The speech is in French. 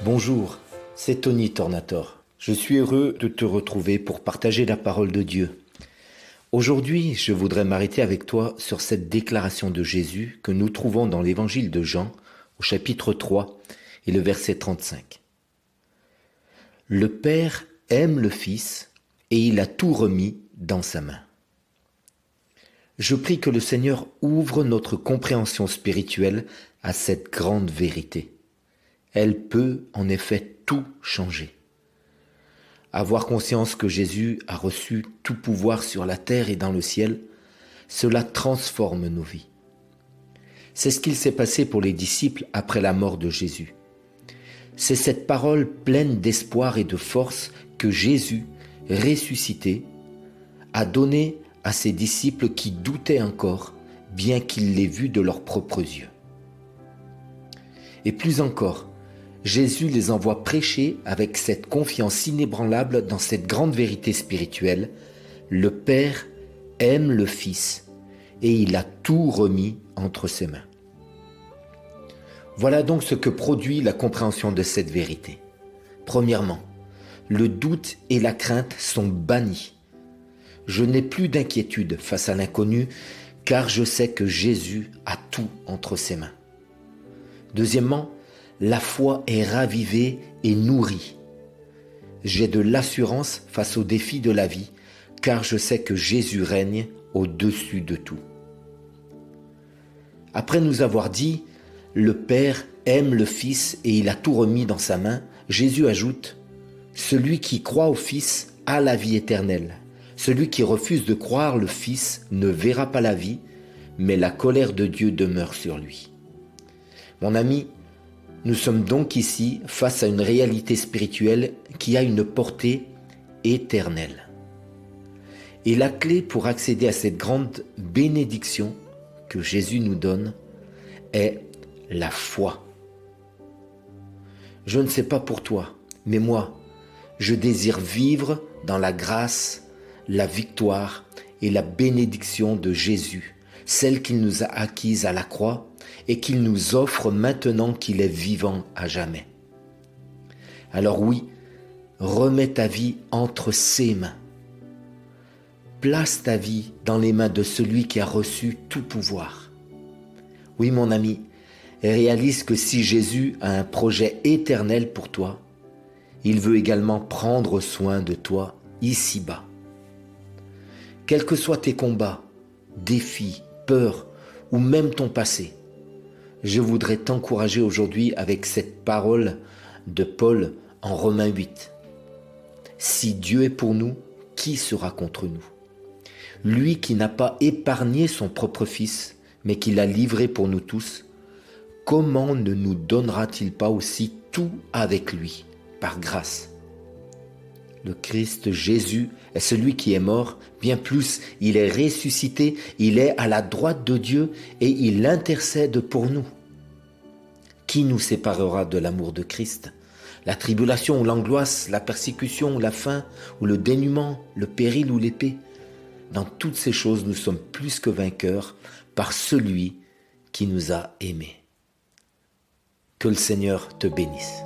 Bonjour, c'est Tony Tornator. Je suis heureux de te retrouver pour partager la parole de Dieu. Aujourd'hui, je voudrais m'arrêter avec toi sur cette déclaration de Jésus que nous trouvons dans l'évangile de Jean, au chapitre 3 et le verset 35. Le Père aime le Fils et il a tout remis dans sa main. Je prie que le Seigneur ouvre notre compréhension spirituelle à cette grande vérité. Elle peut en effet tout changer. Avoir conscience que Jésus a reçu tout pouvoir sur la terre et dans le ciel, cela transforme nos vies. C'est ce qu'il s'est passé pour les disciples après la mort de Jésus. C'est cette parole pleine d'espoir et de force que Jésus, ressuscité, a donnée à ses disciples qui doutaient encore, bien qu'ils l'aient vu de leurs propres yeux. Et plus encore, Jésus les envoie prêcher avec cette confiance inébranlable dans cette grande vérité spirituelle. Le Père aime le Fils et il a tout remis entre ses mains. Voilà donc ce que produit la compréhension de cette vérité. Premièrement, le doute et la crainte sont bannis. Je n'ai plus d'inquiétude face à l'inconnu car je sais que Jésus a tout entre ses mains. Deuxièmement, la foi est ravivée et nourrie. J'ai de l'assurance face aux défis de la vie, car je sais que Jésus règne au-dessus de tout. Après nous avoir dit « Le Père aime le Fils et il a tout remis dans sa main », Jésus ajoute « Celui qui croit au Fils a la vie éternelle. Celui qui refuse de croire le Fils ne verra pas la vie, mais la colère de Dieu demeure sur lui. » Mon ami, nous sommes donc ici face à une réalité spirituelle qui a une portée éternelle. Et la clé pour accéder à cette grande bénédiction que Jésus nous donne est la foi. Je ne sais pas pour toi, mais moi, je désire vivre dans la grâce, la victoire et la bénédiction de Jésus, celle qu'il nous a acquise à la croix et qu'il nous offre maintenant qu'il est vivant à jamais. Alors oui, remets ta vie entre ses mains. Place ta vie dans les mains de celui qui a reçu tout pouvoir. Oui mon ami, réalise que si Jésus a un projet éternel pour toi, il veut également prendre soin de toi ici-bas. Quels que soient tes combats, défis, peurs ou même ton passé, je voudrais t'encourager aujourd'hui avec cette parole de Paul en Romains 8. Si Dieu est pour nous, qui sera contre nous? Lui qui n'a pas épargné son propre Fils, mais qui l'a livré pour nous tous, comment ne nous donnera-t-il pas aussi tout avec lui, par grâce? Le Christ Jésus est celui qui est mort, bien plus, il est ressuscité, il est à la droite de Dieu et il intercède pour nous. Qui nous séparera de l'amour de Christ? La tribulation ou l'angoisse, la persécution ou la faim, ou le dénuement, le péril ou l'épée? Dans toutes ces choses, nous sommes plus que vainqueurs par celui qui nous a aimés. Que le Seigneur te bénisse.